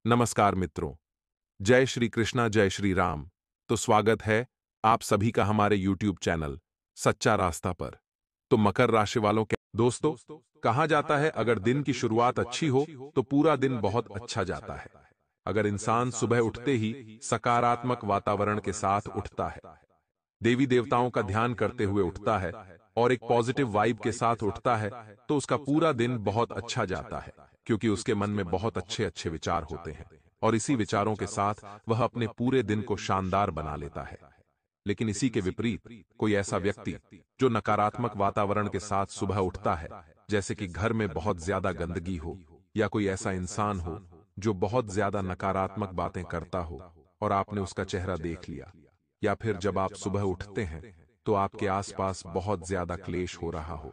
नमस्कार मित्रों। जय श्री कृष्णा, जय श्री राम। तो स्वागत है आप सभी का हमारे YouTube चैनल सच्चा रास्ता पर। तो मकर राशि वालों के दोस्तों, कहा जाता है अगर दिन की शुरुआत अच्छी हो तो पूरा दिन बहुत अच्छा जाता है। अगर इंसान सुबह उठते ही सकारात्मक वातावरण के साथ उठता है, देवी देवताओं का ध्यान करते हुए उठता है और एक पॉजिटिव वाइब के साथ उठता है, तो उसका पूरा दिन बहुत अच्छा जाता है, क्योंकि उसके मन में बहुत अच्छे अच्छे विचार होते हैं और इसी विचारों के साथ वह अपने पूरे दिन को शानदार बना लेता है। लेकिन इसी के विपरीत कोई ऐसा व्यक्ति जो नकारात्मक वातावरण के साथ सुबह उठता है, जैसे कि घर में बहुत ज्यादा गंदगी हो, या कोई ऐसा इंसान हो जो बहुत ज्यादा नकारात्मक बातें करता हो और आपने उसका चेहरा देख लिया, या फिर जब आप सुबह उठते हैं तो आपके आसपास बहुत ज्यादा क्लेश हो रहा हो,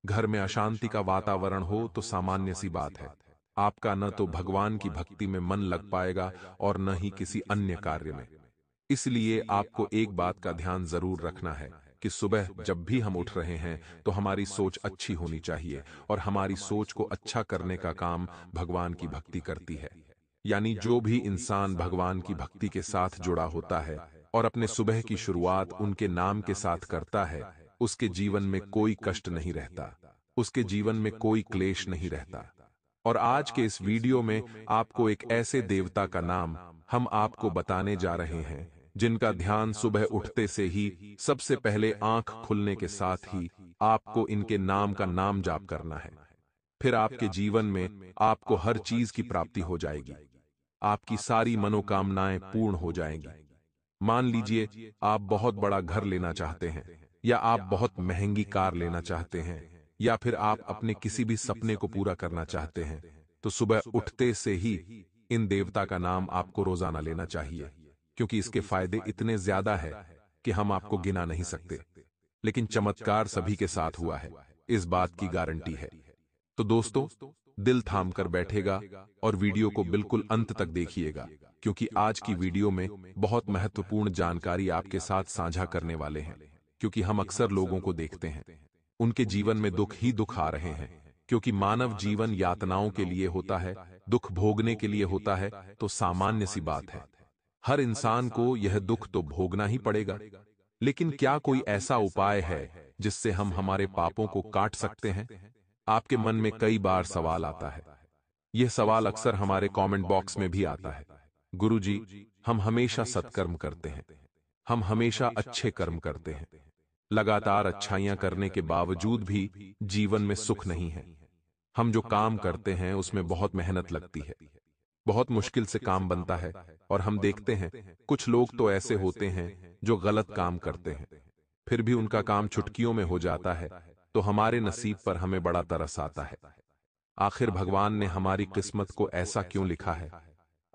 घर में अशांति का वातावरण हो, तो सामान्य सी बात है, आपका न तो भगवान की भक्ति में मन लग पाएगा और न ही किसी अन्य कार्य में। इसलिए आपको एक बात का ध्यान जरूर रखना है कि सुबह जब भी हम उठ रहे हैं तो हमारी सोच अच्छी होनी चाहिए, और हमारी सोच को अच्छा करने का काम भगवान की भक्ति करती है। यानी जो भी इंसान भगवान की भक्ति के साथ जुड़ा होता है और अपने सुबह की शुरुआत उनके नाम के साथ करता है, उसके जीवन में कोई कष्ट नहीं रहता, उसके जीवन में कोई क्लेश नहीं रहता। और आज के इस वीडियो में आपको एक ऐसे देवता का नाम हम आपको बताने जा रहे हैं, जिनका ध्यान सुबह उठते से ही सबसे पहले आंख खुलने के साथ ही आपको इनके नाम का नाम जाप करना है। फिर आपके जीवन में आपको हर चीज की प्राप्ति हो जाएगी, आपकी सारी मनोकामनाएं पूर्ण हो जाएंगी। मान लीजिए आप बहुत बड़ा घर लेना चाहते हैं, या आप बहुत महंगी कार लेना चाहते हैं, या फिर आप अपने किसी भी सपने को पूरा करना चाहते हैं, तो सुबह उठते से ही इन देवता का नाम आपको रोजाना लेना चाहिए, क्योंकि इसके फायदे इतने ज्यादा है कि हम आपको गिना नहीं सकते। लेकिन चमत्कार सभी के साथ हुआ है, इस बात की गारंटी है। तो दोस्तों, दिल थाम कर बैठेगा और वीडियो को बिल्कुल अंत तक देखिएगा, क्योंकि आज की वीडियो में बहुत महत्वपूर्ण जानकारी आपके साथ साझा करने वाले हैं। क्योंकि हम अक्सर लोगों को देखते हैं, उनके जीवन में दुख ही दुख आ रहे हैं, क्योंकि मानव जीवन यातनाओं के लिए होता है, दुख भोगने के लिए होता है, तो सामान्य सी बात है, हर इंसान को यह दुख तो भोगना ही पड़ेगा। लेकिन क्या कोई ऐसा उपाय है जिससे हम हमारे पापों को काट सकते हैं? आपके मन में कई बार सवाल आता है। यह सवाल अक्सर हमारे कमेंट बॉक्स में भी आता है। गुरुजी, हम हमेशा सत्कर्म करते हैं, हम हमेशा अच्छे कर्म करते हैं, लगातार अच्छाइयां करने के बावजूद भी जीवन में सुख नहीं है। हम जो काम करते हैं उसमें बहुत मेहनत लगती है, बहुत मुश्किल से काम बनता है, और हम देखते हैं कुछ लोग तो ऐसे होते हैं जो गलत काम करते हैं, फिर भी उनका काम चुटकियों में हो जाता है, तो हमारे नसीब पर हमें बड़ा तरस आता है। आखिर भगवान ने हमारी किस्मत को ऐसा क्यों लिखा है?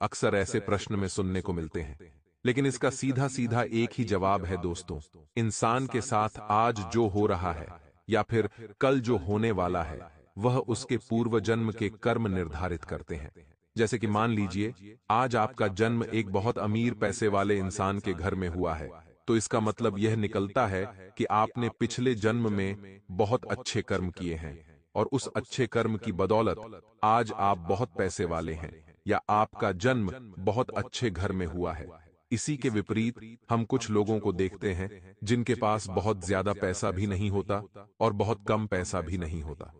अक्सर ऐसे प्रश्न में सुनने को मिलते हैं, लेकिन इसका सीधा सीधा एक ही जवाब है दोस्तों। इंसान के साथ आज जो हो रहा है या फिर कल जो होने वाला है, वह उसके पूर्व जन्म के कर्म निर्धारित करते हैं। जैसे कि मान लीजिए आज आपका जन्म एक बहुत अमीर पैसे वाले इंसान के घर में हुआ है, तो इसका मतलब यह निकलता है कि आपने पिछले जन्म में बहुत अच्छे कर्म किए हैं, और उस अच्छे कर्म की बदौलत आज आप बहुत पैसे वाले हैं, या आपका जन्म बहुत अच्छे घर में हुआ है। इसी के विपरीत हम कुछ लोगों को देखते हैं जिनके पास बहुत ज्यादा पैसा भी नहीं होता और बहुत कम पैसा भी नहीं होता,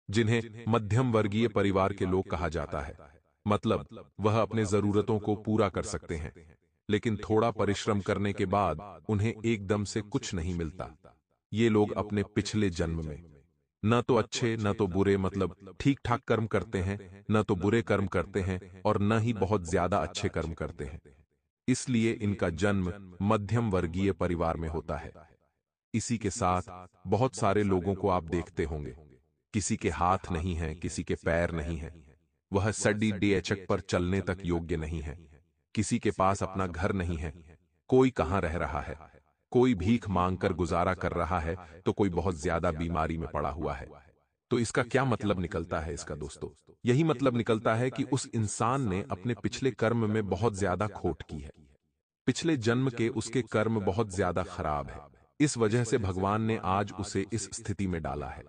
जिन्हें मध्यम वर्गीय परिवार के लोग कहा जाता है। मतलब वह अपने जरूरतों को पूरा कर सकते हैं, लेकिन थोड़ा परिश्रम करने के बाद उन्हें एकदम से कुछ नहीं मिलता। ये लोग अपने पिछले जन्म में न तो अच्छे न तो बुरे, मतलब ठीक ठाक कर्म करते हैं, न तो बुरे कर्म करते हैं और न ही बहुत ज्यादा अच्छे कर्म करते हैं। इसलिए इनका जन्म मध्यम वर्गीय परिवार में होता है। इसी के साथ बहुत सारे लोगों को आप देखते होंगे, किसी के हाथ नहीं है, किसी के पैर नहीं है, वह सड्डी डेचक पर चलने तक योग्य नहीं है, किसी के पास अपना घर नहीं है, कोई कहां रह रहा है, कोई भीख मांगकर गुजारा कर रहा है, तो कोई बहुत ज्यादा बीमारी में पड़ा हुआ है। तो इसका क्या मतलब निकलता है इसका दोस्तों? यही मतलब निकलता है कि उस इंसान ने अपने पिछले कर्म में बहुत ज्यादा खोट की है, पिछले जन्म के उसके कर्म बहुत ज्यादा खराब है। इस वजह से भगवान ने आज उसे इस स्थिति में डाला है।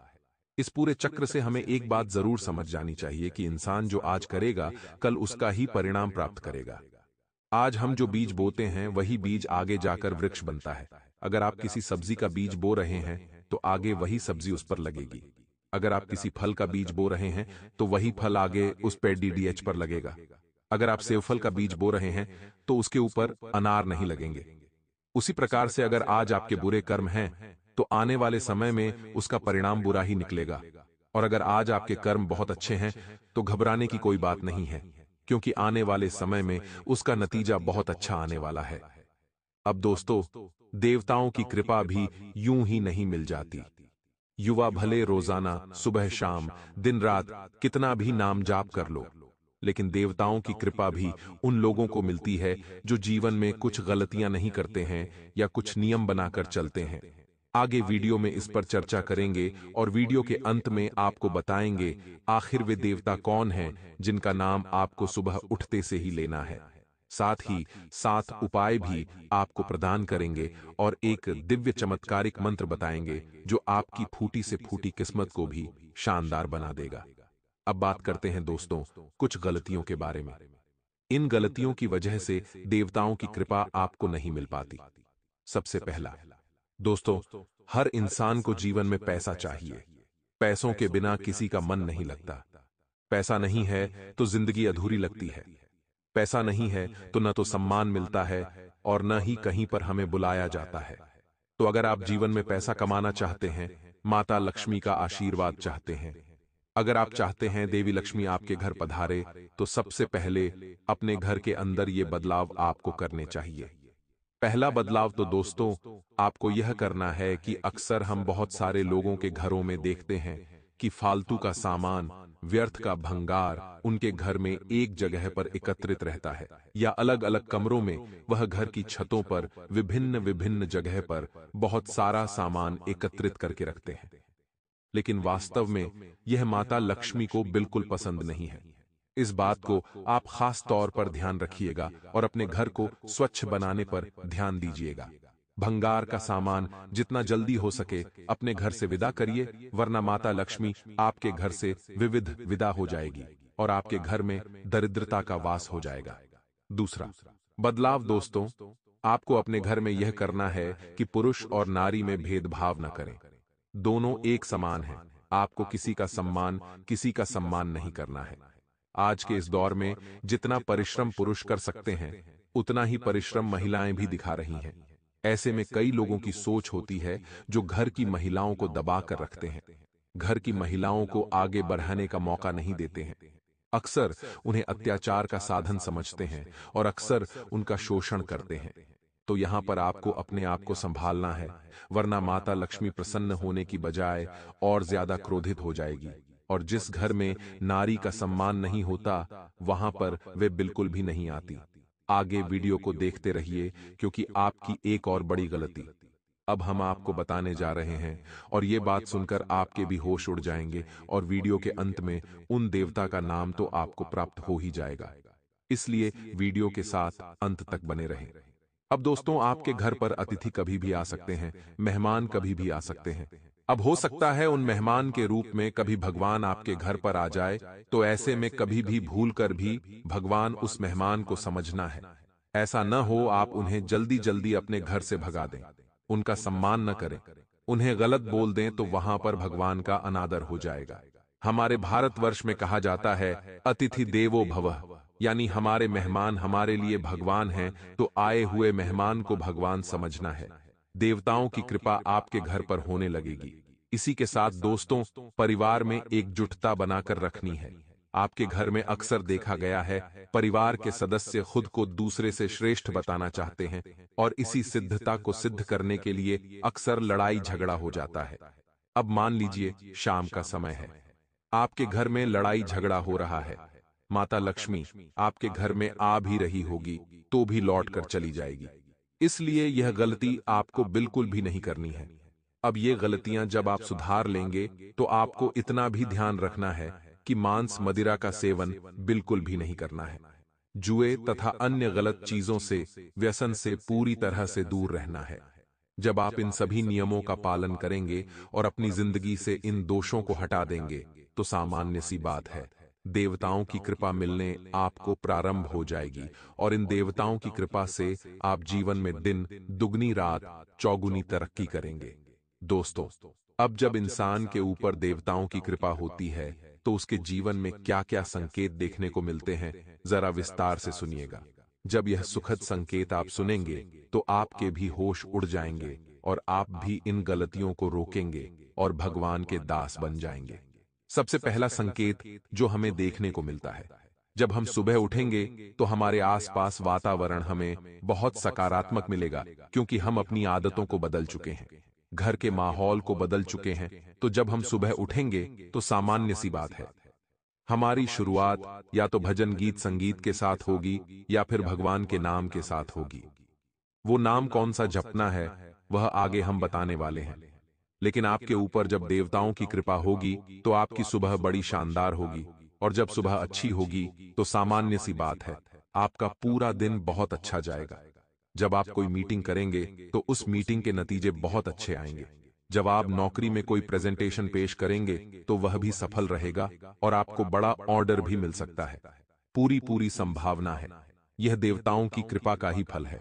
इस पूरे चक्र से हमें एक बात जरूर समझ जानी चाहिए कि इंसान जो आज करेगा, कल उसका ही परिणाम प्राप्त करेगा। आज हम जो बीज बोते हैं वही बीज आगे जाकर वृक्ष बनता है। अगर आप किसी सब्जी का बीज बो रहे हैं तो आगे वही सब्जी उस पर लगेगी। अगर आप किसी फल का बीज बो रहे हैं तो वही फल आगे उस पर डीडीएच पर लगेगा। अगर आप सेवफल का बीज बो रहे हैं तो उसके ऊपर अनार नहीं लगेंगे। उसी प्रकार से अगर आज आपके बुरे कर्म हैं तो आने वाले समय में उसका परिणाम बुरा ही निकलेगा। और अगर आज आपके कर्म बहुत अच्छे हैं तो घबराने की कोई बात नहीं है, क्योंकि आने वाले समय में उसका नतीजा बहुत अच्छा आने वाला है। अब दोस्तों, देवताओं की कृपा भी यूं ही नहीं मिल जाती। युवा भले रोजाना सुबह शाम दिन रात कितना भी नाम जाप कर लो, लेकिन देवताओं की कृपा भी उन लोगों को मिलती है जो जीवन में कुछ गलतियां नहीं करते हैं या कुछ नियम बनाकर चलते हैं। आगे वीडियो में इस पर चर्चा करेंगे और वीडियो के अंत में आपको बताएंगे आखिर वे देवता कौन हैं जिनका नाम आपको सुबह उठते से ही लेना है। साथ ही 7 उपाय भी आपको प्रदान करेंगे और एक दिव्य चमत्कारिक मंत्र बताएंगे जो आपकी फूटी से फूटी किस्मत को भी शानदार बना देगा। अब बात करते हैं दोस्तों कुछ गलतियों के बारे में। इन गलतियों की वजह से देवताओं की कृपा आपको नहीं मिल पाती। सबसे पहला, दोस्तों, हर इंसान को जीवन में पैसा चाहिए। पैसों के बिना किसी का मन नहीं लगता। पैसा नहीं है तो जिंदगी अधूरी लगती है। पैसा नहीं है तो न तो सम्मान मिलता है और न ही कहीं पर हमें बुलाया जाता है। तो अगर आप जीवन में पैसा कमाना चाहते हैं, माता लक्ष्मी का आशीर्वाद चाहते हैं, अगर आप चाहते हैं देवी लक्ष्मी आपके घर पधारे, तो सबसे पहले अपने घर के अंदर ये बदलाव आपको करने चाहिए। पहला बदलाव तो दोस्तों आपको यह करना है कि अक्सर हम बहुत सारे लोगों के घरों में देखते हैं कि फालतू का सामान, व्यर्थ का भंगार उनके घर में एक जगह पर एकत्रित रहता है, या अलग अलग कमरों में वह घर की छतों पर विभिन्न विभिन्न जगह पर बहुत सारा सामान एकत्रित करके रखते हैं। लेकिन वास्तव में यह माता लक्ष्मी को बिल्कुल पसंद नहीं है। इस बात को आप खास तौर पर ध्यान रखिएगा और अपने घर को स्वच्छ बनाने पर ध्यान दीजिएगा। भंगार का सामान जितना जल्दी हो सके अपने घर से विदा करिए, वरना माता लक्ष्मी आपके घर से विदा हो जाएगी और आपके घर में दरिद्रता का वास हो जाएगा। दूसरा बदलाव दोस्तों, आपको अपने घर में यह करना है कि पुरुष और नारी में भेदभाव न करें। दोनों एक समान हैं। आपको किसी का सम्मान नहीं करना है। आज के इस दौर में जितना परिश्रम पुरुष कर सकते हैं, उतना ही परिश्रम महिलाएं भी दिखा रही हैं। ऐसे में कई लोगों की सोच होती है जो घर की महिलाओं को दबा कर रखते हैं, घर की महिलाओं को आगे बढ़ाने का मौका नहीं देते हैं। अक्सर उन्हें अत्याचार का साधन समझते हैं और अक्सर उनका शोषण करते हैं। तो यहां पर आपको अपने आप को संभालना है, वरना माता लक्ष्मी प्रसन्न होने की बजाय और ज्यादा क्रोधित हो जाएगी, और जिस घर में नारी का सम्मान नहीं होता वहां पर वे बिल्कुल भी नहीं आती। आगे वीडियो को देखते रहिए, क्योंकि आपकी एक और बड़ी गलती अब हम आपको बताने जा रहे हैं, और ये बात सुनकर आपके भी होश उड़ जाएंगे और वीडियो के अंत में उन देवता का नाम तो आपको प्राप्त हो ही जाएगा। इसलिए वीडियो के साथ अंत तक बने रहें। अब दोस्तों, आपके घर पर अतिथि कभी भी आ सकते हैं, मेहमान कभी भी आ सकते हैं। अब हो सकता है उन मेहमान के रूप में कभी भगवान आपके घर पर आ जाए, तो ऐसे में कभी भी भूल कर भी भगवान उस मेहमान को समझना है। ऐसा न हो आप उन्हें जल्दी जल्दी अपने घर से भगा दें, उनका सम्मान न करें, उन्हें गलत बोल दें, तो वहां पर भगवान का अनादर हो जाएगा। हमारे भारतवर्ष में कहा जाता है अतिथि देवो भवः, यानी हमारे मेहमान हमारे लिए भगवान हैं, तो आए हुए मेहमान को भगवान समझना है। देवताओं की कृपा आपके घर पर होने लगेगी। इसी के साथ दोस्तों, परिवार में एकजुटता बनाकर रखनी है। आपके घर में अक्सर देखा गया है परिवार के सदस्य खुद को दूसरे से श्रेष्ठ बताना चाहते हैं, और इसी सिद्धता को सिद्ध करने के लिए अक्सर लड़ाई झगड़ा हो जाता है। अब मान लीजिए शाम का समय है, आपके घर में लड़ाई झगड़ा हो रहा है। माता लक्ष्मी आपके घर में आ भी रही होगी तो भी लौट कर चली जाएगी। इसलिए यह गलती आपको बिल्कुल भी नहीं करनी है। अब ये गलतियां जब आप सुधार लेंगे तो आपको इतना भी ध्यान रखना है कि मांस मदिरा का सेवन बिल्कुल भी नहीं करना है। जुए तथा अन्य गलत चीजों से, व्यसन से पूरी तरह से दूर रहना है। जब आप इन सभी नियमों का पालन करेंगे और अपनी जिंदगी से इन दोषों को हटा देंगे, तो सामान्य सी बात है, देवताओं की कृपा मिलने आपको प्रारंभ हो जाएगी और इन देवताओं की कृपा से आप जीवन में दिन दुगनी रात चौगुनी तरक्की करेंगे। दोस्तों, अब जब इंसान के ऊपर देवताओं की कृपा होती है, तो उसके जीवन में क्या-क्या संकेत देखने को मिलते हैं, जरा विस्तार से सुनिएगा। जब यह सुखद संकेत आप सुनेंगे, तो आपके भी होश उड़ जाएंगे और आप भी इन गलतियों को रोकेंगे और भगवान के दास बन जाएंगे। सबसे पहला संकेत जो हमें देखने को मिलता है, जब हम सुबह उठेंगे तो हमारे आसपास वातावरण हमें बहुत सकारात्मक मिलेगा, क्योंकि हम अपनी आदतों को बदल चुके हैं, घर के माहौल को बदल चुके हैं। तो जब हम सुबह उठेंगे तो सामान्य सी बात है, हमारी शुरुआत या तो भजन गीत संगीत के साथ होगी या फिर भगवान के नाम के साथ होगी। वो नाम कौन सा जपना है, वह आगे हम बताने वाले हैं। लेकिन आपके ऊपर जब देवताओं की कृपा होगी तो आपकी सुबह बड़ी शानदार होगी, और जब सुबह अच्छी होगी तो सामान्य सी बात है, आपका पूरा दिन बहुत अच्छा जाएगा। जब आप कोई मीटिंग करेंगे तो उस मीटिंग के नतीजे बहुत अच्छे आएंगे। जब आप नौकरी में कोई प्रेजेंटेशन पेश करेंगे तो वह भी सफल रहेगा और आपको बड़ा ऑर्डर भी मिल सकता है। पूरी पूरी संभावना है। यह देवताओं की कृपा का ही फल है।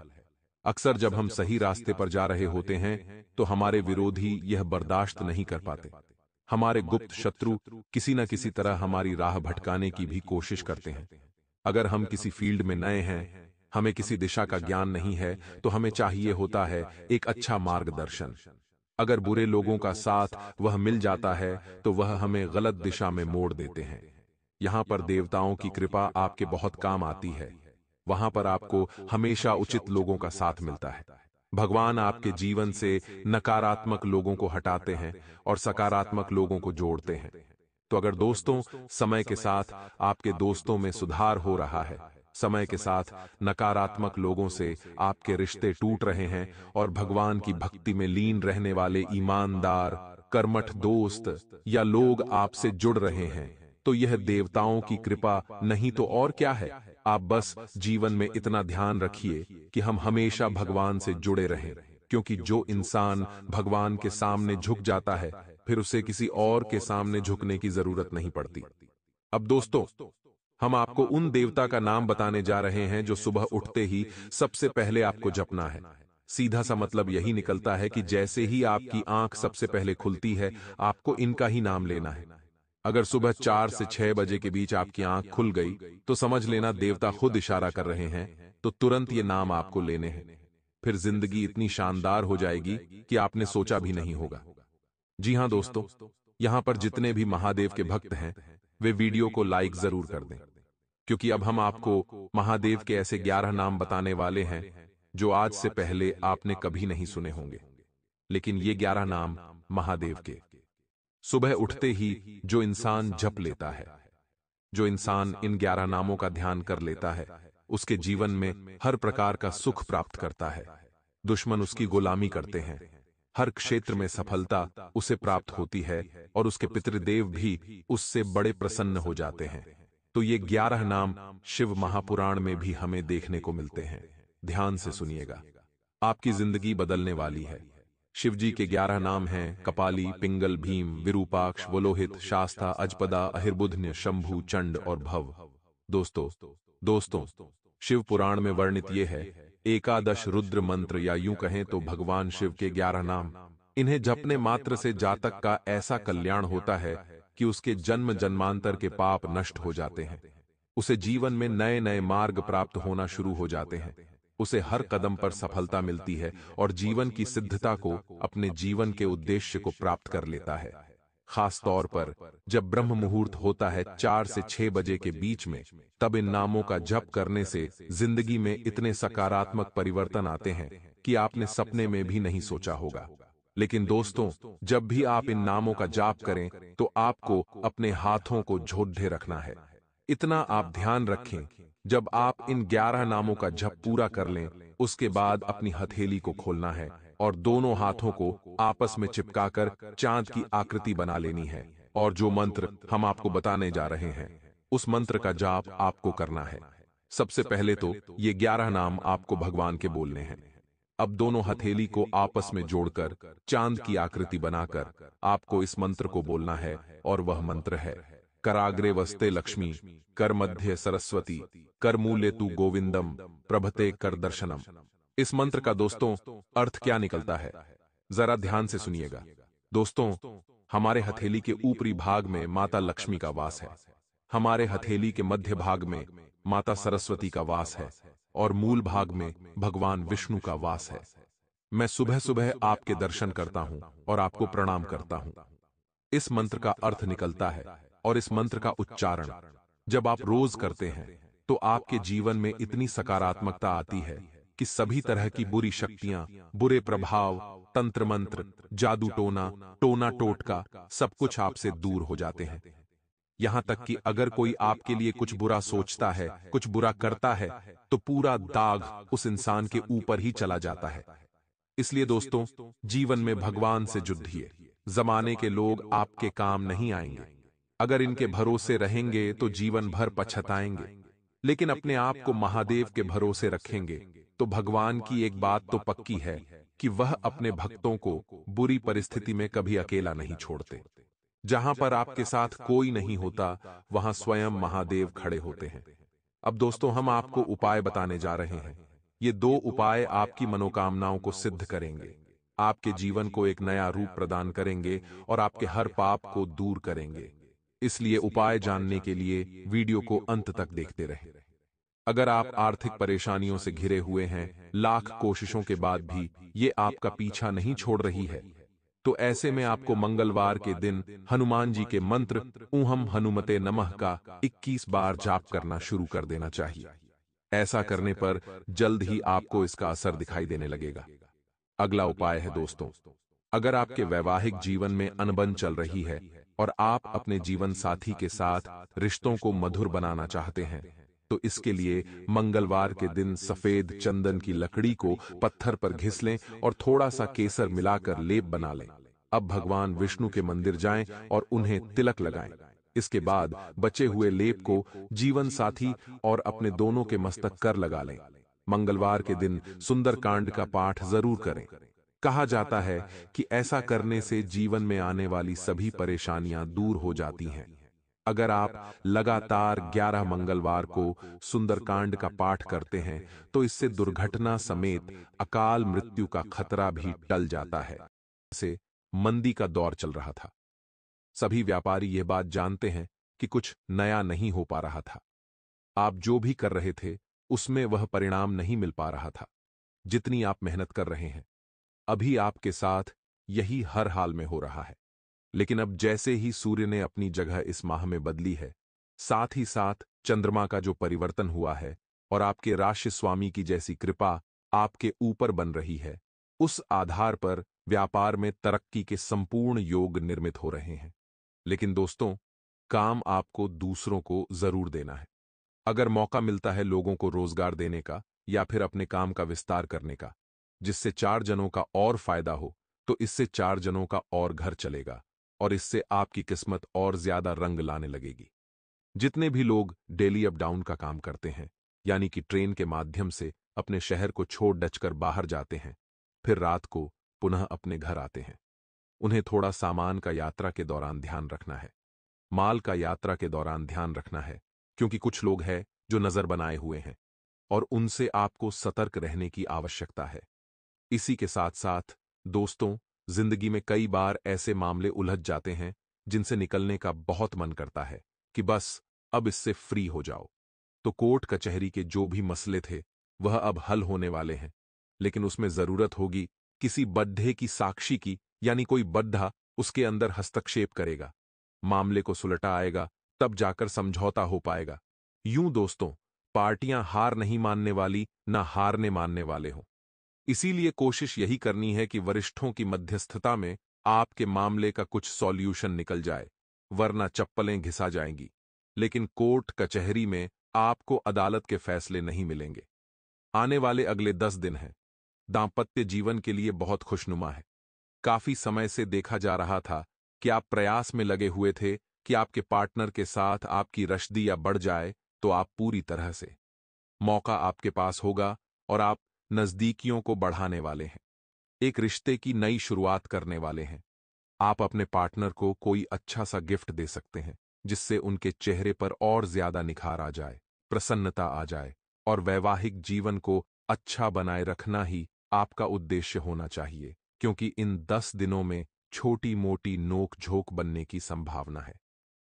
अक्सर जब हम सही रास्ते पर जा रहे होते हैं तो हमारे विरोधी यह बर्दाश्त नहीं कर पाते। हमारे गुप्त शत्रु किसी न किसी तरह हमारी राह भटकाने की भी कोशिश करते हैं। अगर हम किसी फील्ड में नए हैं, हमें किसी दिशा का ज्ञान नहीं है, तो हमें चाहिए होता है एक अच्छा मार्गदर्शन। अगर बुरे लोगों का साथ वह मिल जाता है तो वह हमें गलत दिशा में मोड़ देते हैं। यहां पर देवताओं की कृपा आपके बहुत काम आती है। वहां पर आपको हमेशा उचित लोगों का साथ मिलता है। भगवान आपके जीवन से नकारात्मक लोगों को हटाते हैं और सकारात्मक लोगों को जोड़ते हैं। तो अगर दोस्तों, समय के साथ आपके दोस्तों में सुधार हो रहा है, समय के साथ नकारात्मक लोगों से आपके रिश्ते टूट रहे हैं और भगवान की भक्ति में लीन रहने वाले ईमानदार कर्मठ दोस्त या लोग आपसे जुड़ रहे हैं, तो यह देवताओं की कृपा नहीं तो और क्या है। आप बस जीवन में इतना ध्यान रखिए कि हम हमेशा भगवान से जुड़े रहें, क्योंकि जो इंसान भगवान के सामने झुक जाता है, फिर उसे किसी और के सामने झुकने की जरूरत नहीं पड़ती। अब दोस्तों, हम आपको उन देवता का नाम बताने जा रहे हैं जो सुबह उठते ही सबसे पहले आपको जपना है। सीधा सा मतलब यही निकलता है कि जैसे ही आपकी आंख सबसे पहले खुलती है, आपको इनका ही नाम लेना है। अगर सुबह 4 से 6 बजे के बीच आपकी आंख खुल गई, तो समझ लेना देवता खुद इशारा कर रहे हैं, तो तुरंत ये नाम आपको लेने हैं। फिर जिंदगी इतनी शानदार हो जाएगी कि आपने सोचा भी नहीं होगा। जी हां दोस्तों, यहां पर जितने भी महादेव के भक्त हैं, वे वीडियो को लाइक जरूर कर दें, क्योंकि अब हम आपको महादेव के ऐसे 11 नाम बताने वाले हैं जो आज से पहले आपने कभी नहीं सुने होंगे। लेकिन ये 11 नाम महादेव के सुबह उठते ही जो इंसान जप लेता है, जो इंसान इन 11 नामों का ध्यान कर लेता है, उसके जीवन में हर प्रकार का सुख प्राप्त करता है। दुश्मन उसकी गुलामी करते हैं, हर क्षेत्र में सफलता उसे प्राप्त होती है और उसके पितृदेव भी उससे बड़े प्रसन्न हो जाते हैं। तो ये 11 नाम शिव महापुराण में भी हमें देखने को मिलते हैं। ध्यान से सुनिएगा, आपकी जिंदगी बदलने वाली है। शिवजी के 11 नाम हैं कपाली, पिंगल, भीम, विरूपाक्ष, वलोहित, शास्ता, अजपदा, अहिर्बुध्य, शंभु, चंड और भव। दोस्तों, शिव पुराण में वर्णित ये है एकादश रुद्र मंत्र, या यूं कहें तो भगवान शिव के 11 नाम। इन्हें जपने मात्र से जातक का ऐसा कल्याण होता है कि उसके जन्म जन्मांतर के पाप नष्ट हो जाते हैं। उसे जीवन में नए नए मार्ग प्राप्त होना शुरू हो जाते हैं। उसे हर कदम पर सफलता मिलती है और जीवन की सिद्धता को, अपने जीवन के उद्देश्य को प्राप्त कर लेता है। खास तौर पर जब ब्रह्म मुहूर्त होता है 4 से 6 बजे के बीच में, तब इन नामों का जप करने से जिंदगी में इतने सकारात्मक परिवर्तन आते हैं कि आपने सपने में भी नहीं सोचा होगा। लेकिन दोस्तों, जब भी आप इन नामों का जाप करें तो आपको अपने हाथों को जोड़े रखना है। इतना आप ध्यान रखें, जब आप इन 11 नामों का जप पूरा कर लें, उसके बाद अपनी हथेली को खोलना है और दोनों हाथों को आपस में चिपकाकर चांद की आकृति बना लेनी है। और जो मंत्र हम आपको बताने जा रहे हैं, उस मंत्र का जाप आपको करना है। सबसे पहले तो ये 11 नाम आपको भगवान के बोलने हैं। अब दोनों हथेली को आपस में जोड़कर चांद की आकृति बनाकर आपको इस मंत्र को बोलना है, और वह मंत्र है कराग्रे वस्ते लक्ष्मी, कर मध्य सरस्वती, कर मूले तू गोविंदम, प्रभते कर दर्शनम। इस मंत्र का दोस्तों अर्थ क्या निकलता है, जरा ध्यान से सुनिएगा। दोस्तों, हमारे हथेली के ऊपरी भाग में माता लक्ष्मी का वास है, हमारे हथेली के मध्य भाग में माता सरस्वती का वास है, और मूल भाग में भगवान विष्णु का वास है। मैं सुबह सुबह आपके दर्शन करता हूं और आपको प्रणाम करता हूं। इस मंत्र का अर्थ निकलता है, और इस मंत्र का उच्चारण जब आप रोज करते हैं तो आपके जीवन में इतनी सकारात्मकता आती है कि सभी तरह की बुरी शक्तियां, बुरे प्रभाव, तंत्र मंत्र, जादू टोना, टोना टोटका, सब कुछ आपसे दूर हो जाते हैं। यहां तक कि अगर कोई आपके लिए कुछ बुरा सोचता है, कुछ बुरा करता है, तो पूरा दाग उस इंसान के ऊपर ही चला जाता है। इसलिए दोस्तों, जीवन में भगवान से जुड़िए। जमाने के लोग आपके काम नहीं आएंगे। अगर इनके भरोसे रहेंगे तो जीवन भर पछताएंगे, लेकिन अपने आप को महादेव के भरोसे रखेंगे तो भगवान की एक बात तो पक्की है कि वह अपने भक्तों को बुरी परिस्थिति में कभी अकेला नहीं छोड़ते। जहां पर आपके साथ कोई नहीं होता, वहां स्वयं महादेव खड़े होते हैं। अब दोस्तों, हम आपको उपाय बताने जा रहे हैं। ये 2 उपाय आपकी मनोकामनाओं को सिद्ध करेंगे, आपके जीवन को एक नया रूप प्रदान करेंगे और आपके हर पाप को दूर करेंगे। इसलिए उपाय जानने के लिए वीडियो को अंत तक देखते रहें। अगर आप आर्थिक परेशानियों से घिरे हुए हैं, लाख कोशिशों के बाद भी ये आपका पीछा नहीं छोड़ रही है, तो ऐसे में आपको मंगलवार के दिन हनुमान जी के मंत्र ऊहम हनुमते नमः का 21 बार जाप करना शुरू कर देना चाहिए। ऐसा करने पर जल्द ही आपको इसका असर दिखाई देने लगेगा। अगला उपाय है दोस्तों, अगर आपके वैवाहिक जीवन में अनबन चल रही है और आप अपने जीवन साथी के साथ रिश्तों को मधुर बनाना चाहते हैं, तो इसके लिए मंगलवार के दिन सफेद चंदन की लकड़ी को पत्थर पर घिस लें और थोड़ा सा केसर मिलाकर लेप बना लें। अब भगवान विष्णु के मंदिर जाएं और उन्हें तिलक लगाएं। इसके बाद बचे हुए लेप को जीवन साथी और अपने दोनों के मस्तक कर लगा लें। मंगलवार के दिन सुंदरकांड का पाठ जरूर करें। कहा जाता है कि ऐसा करने से जीवन में आने वाली सभी परेशानियां दूर हो जाती हैं। अगर आप लगातार 11 मंगलवार को सुंदरकांड का पाठ करते हैं तो इससे दुर्घटना समेत अकाल मृत्यु का खतरा भी टल जाता है। से मंदी का दौर चल रहा था। सभी व्यापारी यह बात जानते हैं कि कुछ नया नहीं हो पा रहा था। आप जो भी कर रहे थे उसमें वह परिणाम नहीं मिल पा रहा था जितनी आप मेहनत कर रहे हैं। अभी आपके साथ यही हर हाल में हो रहा है। लेकिन अब जैसे ही सूर्य ने अपनी जगह इस माह में बदली है, साथ ही साथ चंद्रमा का जो परिवर्तन हुआ है और आपके राशि स्वामी की जैसी कृपा आपके ऊपर बन रही है, उस आधार पर व्यापार में तरक्की के संपूर्ण योग निर्मित हो रहे हैं। लेकिन दोस्तों, काम आपको दूसरों को जरूर देना है। अगर मौका मिलता है लोगों को रोजगार देने का या फिर अपने काम का विस्तार करने का, जिससे 4 जनों का और फायदा हो, तो इससे 4 जनों का और घर चलेगा और इससे आपकी किस्मत और ज्यादा रंग लाने लगेगी। जितने भी लोग डेली अप डाउन का काम करते हैं, यानी कि ट्रेन के माध्यम से अपने शहर को छोड़ डचकर बाहर जाते हैं, फिर रात को पुनः अपने घर आते हैं, उन्हें थोड़ा सामान का यात्रा के दौरान ध्यान रखना है, माल का यात्रा के दौरान ध्यान रखना है, क्योंकि कुछ लोग हैं जो नजर बनाए हुए हैं और उनसे आपको सतर्क रहने की आवश्यकता है। इसी के साथ साथ दोस्तों, जिंदगी में कई बार ऐसे मामले उलझ जाते हैं जिनसे निकलने का बहुत मन करता है कि बस अब इससे फ्री हो जाओ। तो कोर्ट कचहरी के जो भी मसले थे वह अब हल होने वाले हैं, लेकिन उसमें जरूरत होगी किसी बड्ढे की साक्षी की, यानी कोई बड्ढा उसके अंदर हस्तक्षेप करेगा, मामले को सुलटा आएगा, तब जाकर समझौता हो पाएगा। यूं दोस्तों, पार्टियां हार नहीं मानने वाली, ना हारने मानने वाले हों। इसीलिए कोशिश यही करनी है कि वरिष्ठों की मध्यस्थता में आपके मामले का कुछ सॉल्यूशन निकल जाए, वरना चप्पलें घिसा जाएंगी। लेकिन कोर्ट कचहरी में आपको अदालत के फैसले नहीं मिलेंगे। आने वाले अगले 10 दिन हैं, दांपत्य जीवन के लिए बहुत खुशनुमा है। काफी समय से देखा जा रहा था कि आप प्रयास में लगे हुए थे कि आपके पार्टनर के साथ आपकी रश्दी या बढ़ जाए, तो आप पूरी तरह से मौका आपके पास होगा और आप नजदीकियों को बढ़ाने वाले हैं, एक रिश्ते की नई शुरुआत करने वाले हैं। आप अपने पार्टनर को कोई अच्छा सा गिफ्ट दे सकते हैं, जिससे उनके चेहरे पर और ज्यादा निखार आ जाए, प्रसन्नता आ जाए, और वैवाहिक जीवन को अच्छा बनाए रखना ही आपका उद्देश्य होना चाहिए, क्योंकि इन 10 दिनों में छोटी मोटी नोक झोंक बनने की संभावना है।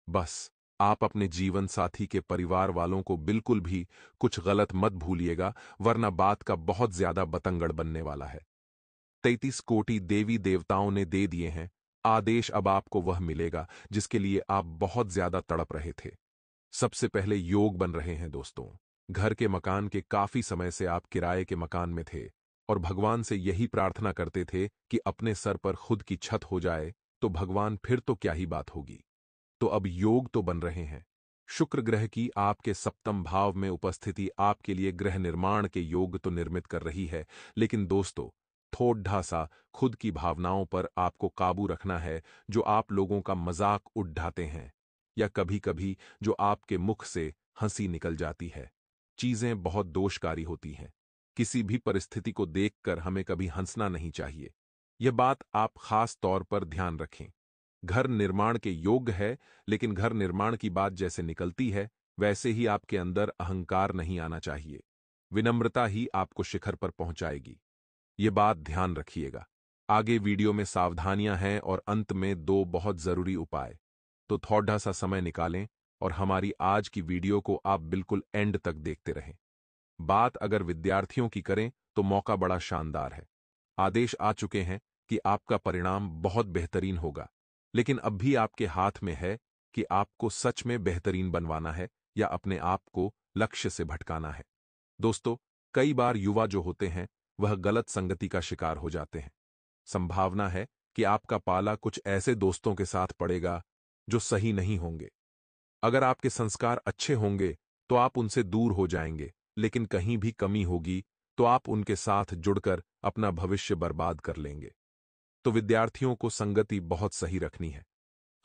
बस आप अपने जीवन साथी के परिवार वालों को बिल्कुल भी कुछ गलत मत भूलिएगा, वरना बात का बहुत ज्यादा बतंगड़ बनने वाला है। 33 कोटि देवी देवताओं ने दे दिए हैं आदेश, अब आपको वह मिलेगा जिसके लिए आप बहुत ज्यादा तड़प रहे थे। सबसे पहले योग बन रहे हैं दोस्तों। घर के मकान के काफी समय से आप किराए के मकान में थे और भगवान से यही प्रार्थना करते थे कि अपने सर पर खुद की छत हो जाए, तो भगवान फिर तो क्या ही बात होगी। तो अब योग तो बन रहे हैं। शुक्र ग्रह की आपके सप्तम भाव में उपस्थिति आपके लिए गृह निर्माण के योग तो निर्मित कर रही है, लेकिन दोस्तों थोड़ा सा खुद की भावनाओं पर आपको काबू रखना है। जो आप लोगों का मजाक उड़ाते हैं, या कभी कभी जो आपके मुख से हंसी निकल जाती है, चीजें बहुत दोषकारी होती हैं। किसी भी परिस्थिति को देखकर हमें कभी हंसना नहीं चाहिए। यह बात आप खास तौर पर ध्यान रखें। घर निर्माण के योग्य है, लेकिन घर निर्माण की बात जैसे निकलती है, वैसे ही आपके अंदर अहंकार नहीं आना चाहिए। विनम्रता ही आपको शिखर पर पहुंचाएगी। ये बात ध्यान रखिएगा। आगे वीडियो में सावधानियां हैं और अंत में 2 बहुत जरूरी उपाय। तो थोड़ा सा समय निकालें और हमारी आज की वीडियो को आप बिल्कुल एंड तक देखते रहें। बात अगर विद्यार्थियों की करें तो मौका बड़ा शानदार है। आदेश आ चुके हैं कि आपका परिणाम बहुत बेहतरीन होगा, लेकिन अब भी आपके हाथ में है कि आपको सच में बेहतरीन बनवाना है या अपने आप को लक्ष्य से भटकाना है। दोस्तों, कई बार युवा जो होते हैं वह गलत संगति का शिकार हो जाते हैं। संभावना है कि आपका पाला कुछ ऐसे दोस्तों के साथ पड़ेगा जो सही नहीं होंगे। अगर आपके संस्कार अच्छे होंगे तो आप उनसे दूर हो जाएंगे, लेकिन कहीं भी कमी होगी तो आप उनके साथ जुड़कर अपना भविष्य बर्बाद कर लेंगे। तो विद्यार्थियों को संगति बहुत सही रखनी है।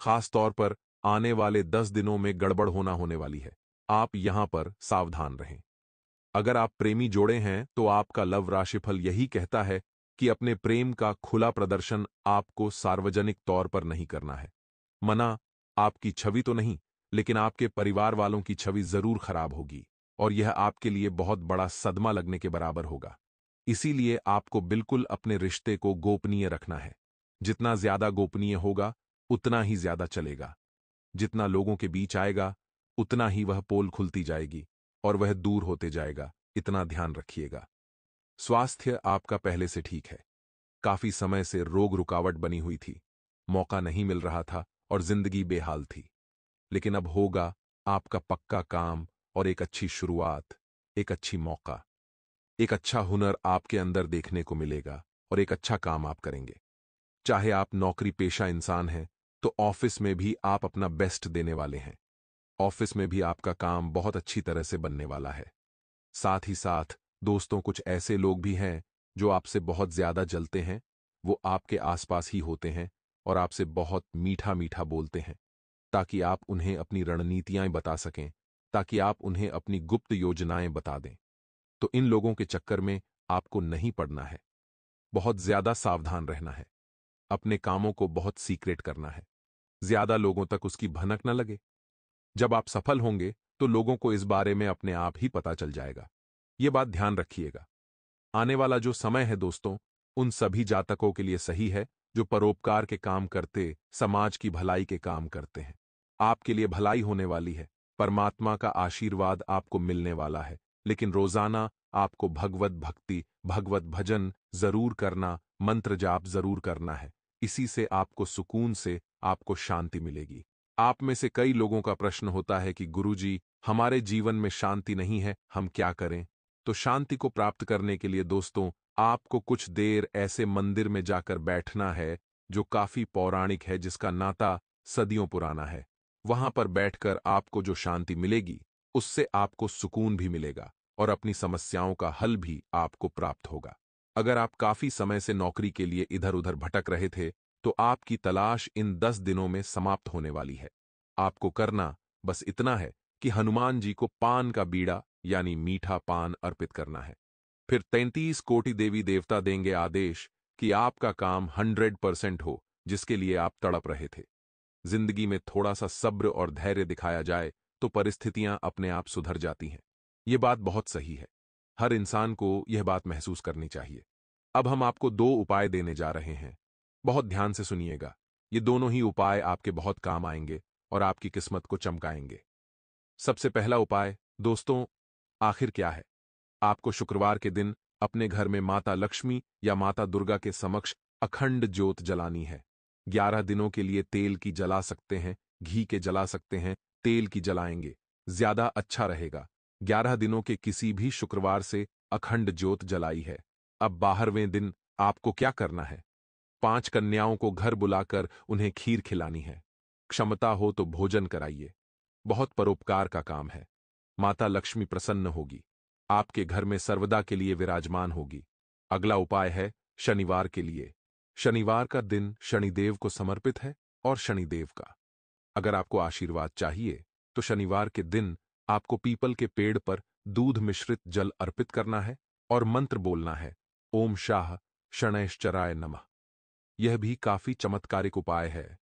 खास तौर पर आने वाले 10 दिनों में गड़बड़ होने वाली है। आप यहां पर सावधान रहें। अगर आप प्रेमी जोड़े हैं तो आपका लव राशिफल यही कहता है कि अपने प्रेम का खुला प्रदर्शन आपको सार्वजनिक तौर पर नहीं करना है। मना आपकी छवि तो नहीं, लेकिन आपके परिवार वालों की छवि जरूर खराब होगी, और यह आपके लिए बहुत बड़ा सदमा लगने के बराबर होगा। इसीलिए आपको बिल्कुल अपने रिश्ते को गोपनीय रखना है। जितना ज्यादा गोपनीय होगा उतना ही ज्यादा चलेगा। जितना लोगों के बीच आएगा उतना ही वह पोल खुलती जाएगी और वह दूर होते जाएगा। इतना ध्यान रखिएगा। स्वास्थ्य आपका पहले से ठीक है। काफी समय से रोग रुकावट बनी हुई थी, मौका नहीं मिल रहा था और जिंदगी बेहाल थी। लेकिन अब होगा आपका पक्का काम और एक अच्छी शुरुआत, एक अच्छी मौका, एक अच्छा हुनर आपके अंदर देखने को मिलेगा और एक अच्छा काम आप करेंगे। चाहे आप नौकरी पेशा इंसान हैं तो ऑफिस में भी आप अपना बेस्ट देने वाले हैं। ऑफिस में भी आपका काम बहुत अच्छी तरह से बनने वाला है। साथ ही साथ दोस्तों, कुछ ऐसे लोग भी हैं जो आपसे बहुत ज्यादा जलते हैं। वो आपके आसपास ही होते हैं और आपसे बहुत मीठा मीठा बोलते हैं, ताकि आप उन्हें अपनी रणनीतियां बता सकें, ताकि आप उन्हें अपनी गुप्त योजनाएं बता दें। तो इन लोगों के चक्कर में आपको नहीं पड़ना है। बहुत ज्यादा सावधान रहना है। अपने कामों को बहुत सीक्रेट करना है। ज्यादा लोगों तक उसकी भनक न लगे। जब आप सफल होंगे तो लोगों को इस बारे में अपने आप ही पता चल जाएगा। ये बात ध्यान रखिएगा। आने वाला जो समय है दोस्तों, उन सभी जातकों के लिए सही है जो परोपकार के काम करते, समाज की भलाई के काम करते हैं। आपके लिए भलाई होने वाली है। परमात्मा का आशीर्वाद आपको मिलने वाला है। लेकिन रोजाना आपको भगवत भक्ति, भगवत भजन जरूर करना, मंत्र जाप जरूर करना है। इसी से आपको सुकून से आपको शांति मिलेगी। आप में से कई लोगों का प्रश्न होता है कि गुरुजी, हमारे जीवन में शांति नहीं है, हम क्या करें? तो शांति को प्राप्त करने के लिए दोस्तों, आपको कुछ देर ऐसे मंदिर में जाकर बैठना है जो काफी पौराणिक है, जिसका नाता सदियों पुराना है। वहां पर बैठकर आपको जो शांति मिलेगी उससे आपको सुकून भी मिलेगा और अपनी समस्याओं का हल भी आपको प्राप्त होगा। अगर आप काफी समय से नौकरी के लिए इधर उधर भटक रहे थे तो आपकी तलाश इन 10 दिनों में समाप्त होने वाली है। आपको करना बस इतना है कि हनुमान जी को पान का बीड़ा यानी मीठा पान अर्पित करना है। फिर 33 कोटि देवी देवता देंगे आदेश कि आपका काम 100% हो, जिसके लिए आप तड़प रहे थे। जिंदगी में थोड़ा सा सब्र और धैर्य दिखाया जाए तो परिस्थितियां अपने आप सुधर जाती हैं। ये बात बहुत सही है। हर इंसान को यह बात महसूस करनी चाहिए। अब हम आपको 2 उपाय देने जा रहे हैं। बहुत ध्यान से सुनिएगा। ये दोनों ही उपाय आपके बहुत काम आएंगे और आपकी किस्मत को चमकाएंगे। सबसे पहला उपाय, दोस्तों, आखिर क्या है? आपको शुक्रवार के दिन अपने घर में माता लक्ष्मी या माता दुर्गा के समक्ष अखंड ज्योत जलानी है। 11 दिनों के लिए तेल की जला सकते हैं, घी के जला सकते हैं, तेल की जलाएंगे, ज्यादा अच्छा रहेगा। 11 दिनों के किसी भी शुक्रवार से अखंड ज्योत जलाई है। अब 12वें दिन आपको क्या करना है? 5 कन्याओं को घर बुलाकर उन्हें खीर खिलानी है। क्षमता हो तो भोजन कराइए। बहुत परोपकार का काम है। माता लक्ष्मी प्रसन्न होगी, आपके घर में सर्वदा के लिए विराजमान होगी। अगला उपाय है शनिवार के लिए। शनिवार का दिन शनिदेव को समर्पित है और शनिदेव का। अगर आपको आशीर्वाद चाहिए तो शनिवार के दिन आपको पीपल के पेड़ पर दूध मिश्रित जल अर्पित करना है और मंत्र बोलना है, ओम शाह शनैश्चराय नमः। यह भी काफी चमत्कारिक उपाय है।